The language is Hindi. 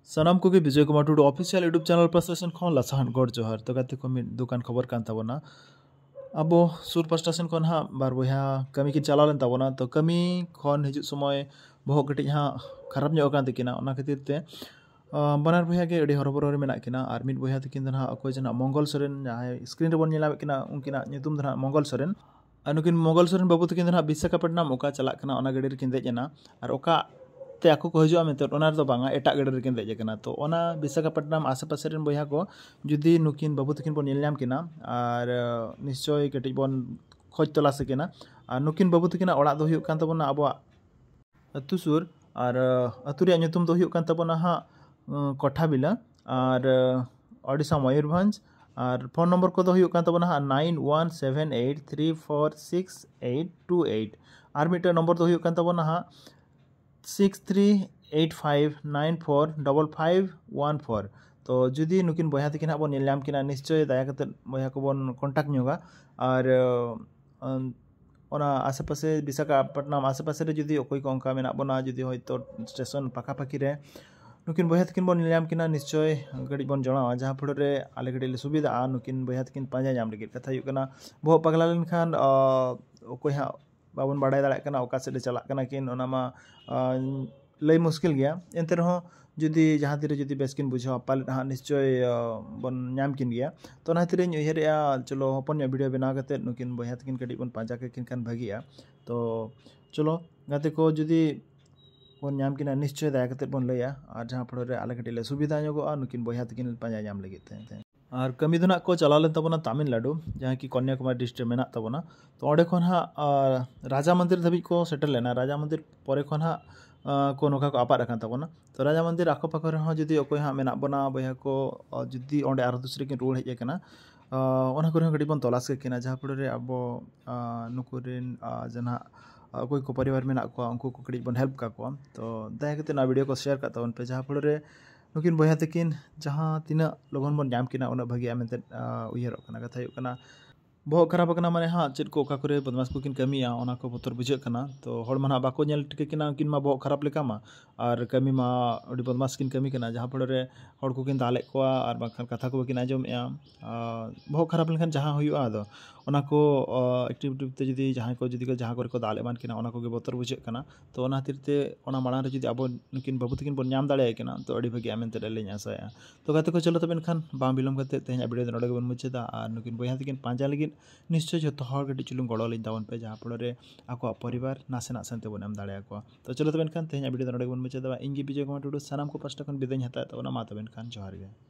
सनाम को Vijay Kumar Tudu official YouTube channel प्रशासन खन लासान गड़ जोहार तो गाते को मिद दुकान खबर कान ताबोना अब सुर प्रशासन खन हा बार बया कमी की चला लेन ताबोना तो कमी खन हिजु समय बहुत कटी हाँ खराब ᱧᱚᱜ कान तकिना ओना खातिर ते बनार बया के अड़ी हरबरो मेना किना आर मिद बया तकिन दना अकोय जना मंगल सोरेन जहां स्क्रीन रे बन नेला किना उनकिना nyutum दना मंगल सोरेन अनुकिन मंगल सोरेन बाबू तकिन दना विशाखापट्टनम ओका चला कना ओना गाड़ी रे किन देजना आर ओका ते आको को हजो मेते ओना दो बांगा एटा गाड़ी रे किन देज कना तो ओना विशाखापट्टनम आसे पासे रेन बया को जुदी नुकिन बाबू तकिन बन नेल नाम किना आर निश्चय कटी बन खोज तलाश किना आर नुकिन बाबू तकिना ओड़ा दो हुयु कान तबना अबवा अतु सुर और अतु रे nyutum दो हुयु कान तबना हा कोठाबिला और ओडिशा मयूरभंज और फोन नंबर को दो हुयु कान तबना हा 9178346828 और मिटर नंबर दो हुयु कान तबना हा 6385945514 तो जुदी नुकिन बया तकिन बन नेल नाम किना निश्चय दया कते बया को बन कांटेक्ट ᱧᱚᱜᱟ और ओना आसे पासे विशाखापट्टनम आसे पासे रे जुदी ओकोय को अंका मेना बना जुदी होयतो स्टेशन पाखा पाखी रे नुकिन बया तकिन बन नेल नाम किना निश्चय गड़ी बन जणावा जहां फड़ रे आले गड़ी ले सुविधा नुकिन बया तकिन पांजा नाम लगी कथा हुयु कना बहुत पगला लेन खान ओकोय हा बाबन बाडाय दाड़ा कना ओका से चला कना किन ओना मा लय मुश्किल गया एंते रहो जुदी जहां तिरे जुदी बेसकिन बुझा पाल हाँ निश्चय बन नाम किन गया तो ना तिरे उयहरिया चलो हपन वीडियो बना कते नुकिन बया तकिन कड़ी बन पांजा के किन खान भागिया तो चलो गाते को जुदी बन नाम किना निश्चय दया कते बन लया और जहां फड़ रे आले कटी ले सुविधा ᱧᱚᱜᱚᱜᱼᱟ नुकिन बया तकिन पांजा नाम लगी ते और कमी दना को चला लेन तबना तमिलनाडु जहाँ की कन्याकुमारी डिस्ट्रिक्ट मेना तबना तो ओडे खन हा राजा मंदिर धाबी को सेटल लेना राजा मंदिर परे खन हा को नोका को आपाद अकान तबना तो राजा मंदिर आको पाखो रे जुदी ओकोय हा मेना बना बया को जुदी ओंडे आर दूसरे किन रुड़ हेज कना ओना करे गडी बन तलाश के किना जहाँ पड़े अब नुकुरिन जना कोई को परिवार मेना को उनको को कड़ी बन हेल्प का को तो दया कते ना वीडियो को शेयर का तबन पे जहाँ पड़े नुकिन बया तकिन जहाँ तीना लगन बन नाम किना उना भागी मेंते उयहर कना कथा हुयु कना बहुत खराब कना माने हाँ चेद को करे बदमाश को किन कमिया ओना को बतर बुझे कना तो हर माना बाको नेल टिके किना उनकिन मा बहुत खराब लेका मा और कमी मा अडी बदमाश किन कमी कना जहाँ पड़े हर को किन दाले को और बाखान कथा को किन आजमेया बहुत खराब लेखन जहाँ हुयुआ आदो ओना को एक्टिविटी ते जुदी जहाँ को जुदी जहाँ करे को दाले मान किना ओना को बतर बुझे कना तो ओना खातिर ओना माड़ां रे जुदी अब नुकिन बाबू तकिन बन नाम दाड़े किना तो अडी भागी मेंते लेनी आसाया तो गाते को चलो तबेन खान बाम बिलम कते तेहना वीडियो नोडे बन मुचेदा और नुकिन बया तकिन पांजा लगी निश्चय जो हर गटी चुलुम गड़ो लिन ताबन पे जहाँ फड़े आको परिवार नासे नासेनते बन एम दाड़े को तो चलो तबेन खान तेहना वीडियो नोडे बन मुचेदा इंगी विजय कुमार टुडू सानाम को पास्टा खन बिदाय हता तो मा तबेन खान जोहार गे।